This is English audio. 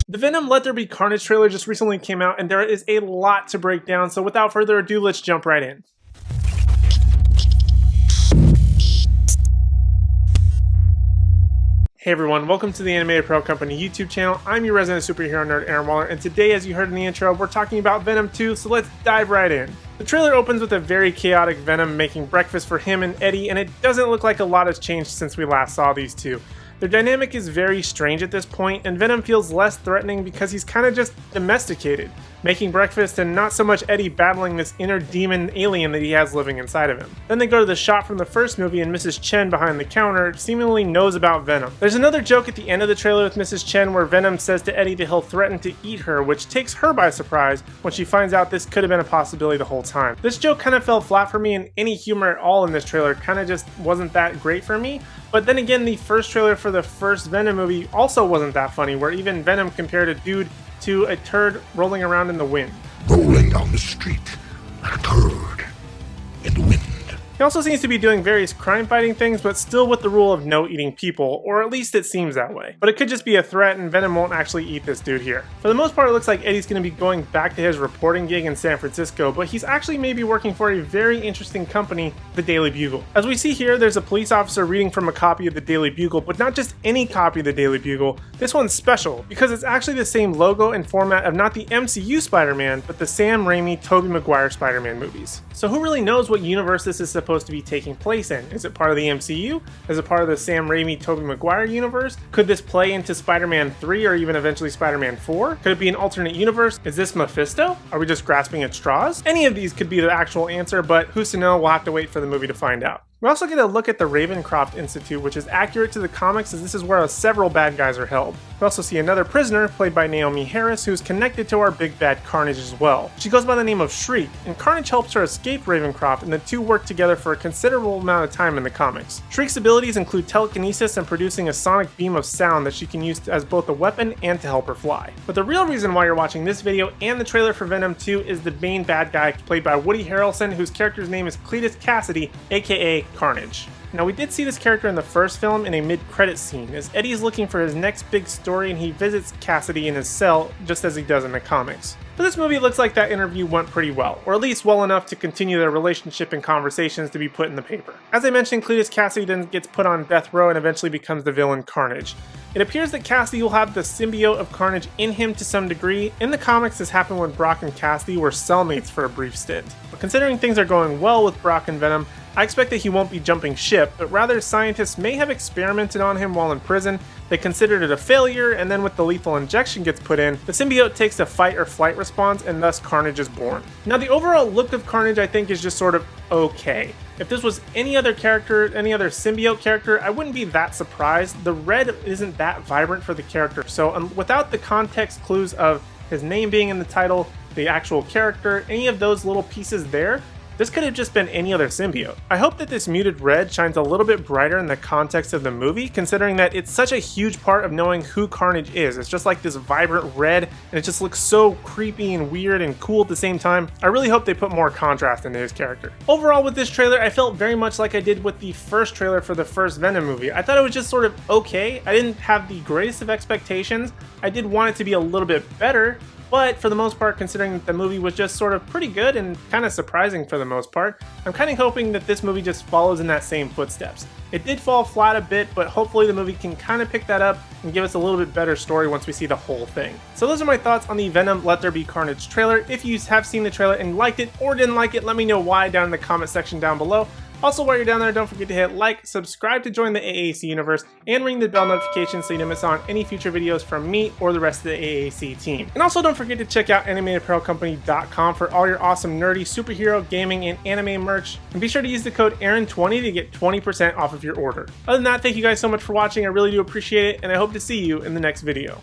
The Venom Let There Be Carnage trailer just recently came out, and there is a lot to break down, so without further ado, let's jump right in. Hey everyone, welcome to the Animated Apparel Company YouTube channel. I'm your resident superhero nerd, Aaron Waller, and today, as you heard in the intro, we're talking about Venom 2, so let's dive right in. The trailer opens with a very chaotic Venom making breakfast for him and Eddie, and it doesn't look like a lot has changed since we last saw these two. Their dynamic is very strange at this point, and Venom feels less threatening because he's kind of just domesticated, making breakfast and not so much Eddie battling this inner demon alien that he has living inside of him. Then they go to the shot from the first movie and Mrs. Chen behind the counter seemingly knows about Venom. There's another joke at the end of the trailer with Mrs. Chen where Venom says to Eddie that he'll threaten to eat her, which takes her by surprise when she finds out this could have been a possibility the whole time. This joke kind of fell flat for me, and any humor at all in this trailer kind of just wasn't that great for me. But then again, the first trailer for the first Venom movie also wasn't that funny, where even Venom compared a dude to a turd rolling around in the wind. Rolling down the street like a turd in the wind. He also seems to be doing various crime-fighting things, but still with the rule of no eating people, or at least it seems that way. But it could just be a threat, and Venom won't actually eat this dude here. For the most part, it looks like Eddie's going to be going back to his reporting gig in San Francisco, but he's actually maybe working for a very interesting company, the Daily Bugle. As we see here, there's a police officer reading from a copy of the Daily Bugle, but not just any copy of the Daily Bugle. This one's special, because it's actually the same logo and format of not the MCU Spider-Man, but the Sam Raimi, Tobey Maguire Spider-Man movies. So who really knows what universe this is supposed to be taking place in? Is it part of the MCU? Is it part of the Sam Raimi, Tobey Maguire universe? Could this play into Spider-Man 3 or even eventually Spider-Man 4? Could it be an alternate universe? Is this Mephisto? Are we just grasping at straws? Any of these could be the actual answer, but who's to know? We'll have to wait for the movie to find out. We also get a look at the Ravencroft Institute, which is accurate to the comics as this is where several bad guys are held. We also see another prisoner, played by Naomi Harris, who's connected to our big bad Carnage as well. She goes by the name of Shriek, and Carnage helps her escape Ravencroft, and the two work together for a considerable amount of time in the comics. Shriek's abilities include telekinesis and producing a sonic beam of sound that she can use as both a weapon and to help her fly. But the real reason why you're watching this video and the trailer for Venom 2 is the main bad guy, played by Woody Harrelson, whose character's name is Cletus Cassidy, aka Carnage. Now, we did see this character in the first film in a mid-credits scene, as Eddie is looking for his next big story and he visits Cassidy in his cell, just as he does in the comics. For this movie, it looks like that interview went pretty well, or at least well enough to continue their relationship and conversations to be put in the paper. As I mentioned, Cletus Cassidy then gets put on death row and eventually becomes the villain Carnage. It appears that Cassidy will have the symbiote of Carnage in him to some degree. In the comics, this happened when Brock and Cassidy were cellmates for a brief stint. But considering things are going well with Brock and Venom, I expect that he won't be jumping ship, but rather scientists may have experimented on him while in prison. They considered it a failure, and then with the lethal injection gets put in, the symbiote takes a fight or flight response, and thus Carnage is born. Now, the overall look of Carnage I think is just sort of okay. If this was any other character, any other symbiote character, I wouldn't be that surprised. The red isn't that vibrant for the character, so without the context clues of his name being in the title, the actual character, any of those little pieces there, this could have just been any other symbiote. I hope that this muted red shines a little bit brighter in the context of the movie, considering that it's such a huge part of knowing who Carnage is. It's just like this vibrant red, and it just looks so creepy and weird and cool at the same time. I really hope they put more contrast into his character. Overall, with this trailer, I felt very much like I did with the first trailer for the first Venom movie. I thought it was just sort of okay. I didn't have the greatest of expectations. I did want it to be a little bit better, but for the most part, considering that the movie was just sort of pretty good and kind of surprising for the most part, I'm kind of hoping that this movie just follows in that same footsteps. It did fall flat a bit, but hopefully the movie can kind of pick that up and give us a little bit better story once we see the whole thing. So those are my thoughts on the Venom Let There Be Carnage trailer. If you have seen the trailer and liked it or didn't like it, let me know why down in the comment section down below. Also, while you're down there, don't forget to hit like, subscribe to join the AAC universe, and ring the bell notification so you don't miss on any future videos from me or the rest of the AAC team. And also don't forget to check out AnimatedApparelCompany.com for all your awesome nerdy superhero, gaming, and anime merch. And be sure to use the code Aaron20 to get 20% off of your order. Other than that, thank you guys so much for watching. I really do appreciate it, and I hope to see you in the next video.